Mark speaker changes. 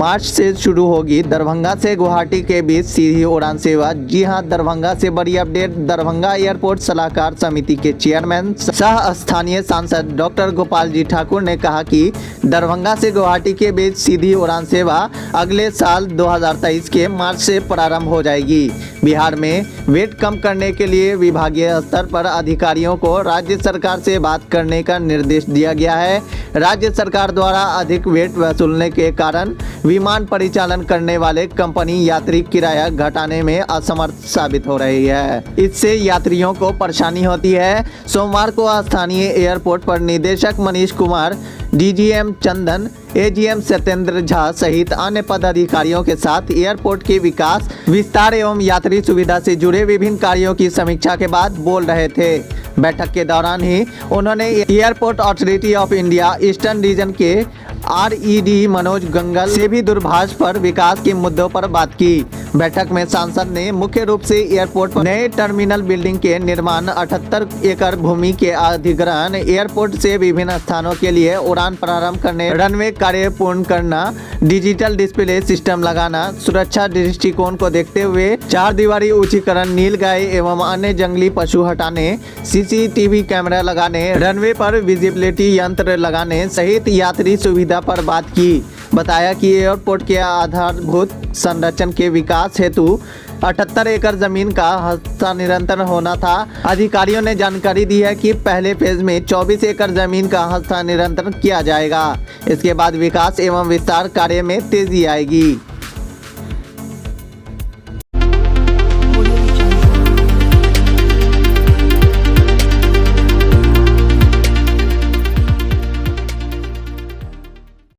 Speaker 1: मार्च से शुरू होगी दरभंगा से गुवाहाटी के बीच सीधी उड़ान सेवा। जी हां, दरभंगा से बड़ी अपडेट। दरभंगा एयरपोर्ट सलाहकार समिति के चेयरमैन सह स्थानीय सांसद डॉक्टर गोपाल जी ठाकुर ने कहा कि दरभंगा से गुवाहाटी के बीच सीधी उड़ान सेवा अगले साल 2023 के मार्च से प्रारंभ हो जाएगी। बिहार में वेट कम करने के लिए विभागीय स्तर पर अधिकारियों को राज्य सरकार से बात करने का निर्देश दिया गया है। राज्य सरकार द्वारा अधिक वेट वसूलने के कारण विमान परिचालन करने वाले कंपनी यात्री किराया घटाने में असमर्थ साबित हो रही है। इससे यात्रियों को परेशानी होती है। सोमवार को स्थानीय एयरपोर्ट पर निदेशक मनीष कुमार, डीजीएम चंदन, एजीएम सत्येंद्र झा सहित अन्य पदाधिकारियों के साथ एयरपोर्ट के विकास, विस्तार एवं यात्री सुविधा से जुड़े विभिन्न कार्यों की समीक्षा के बाद बोल रहे थे। बैठक के दौरान ही उन्होंने airport authority of India eastern region के आरईडी मनोज गंगल से भी दूरभाष पर विकास के मुद्दों पर बात की। बैठक में सांसद ने मुख्य रूप से एयरपोर्ट पर नए टर्मिनल बिल्डिंग के निर्माण, 78 एकड़ भूमि के अधिग्रहण, एयरपोर्ट से विभिन्न स्थानों के लिए उड़ान प्रारंभ करने, रनवे कार्य पूर्ण करना, डिजिटल डिस्प्ले सिस्टम लगाना, सुरक्षा दृष्टिकोण को देखते हुए 4 दीवारी ऊंचीकरण, नीलगाय एवं अन्य जंगली पशु हटाने, सीसीटीवी कैमरा लगाने, रनवे पर विजिबिलिटी यंत्र लगाने सहित यात्री सुविधा पर बात की। बताया कि एयरपोर्ट के आधारभूत संरचना के विकास हेतु 78 एकड़ जमीन का हस्तांतरण होना था। अधिकारियों ने जानकारी दी है कि पहले फेज में 24 एकड़ जमीन का हस्तांतरण किया जाएगा। इसके बाद विकास एवं विस्तार कार्य में तेजी आएगी।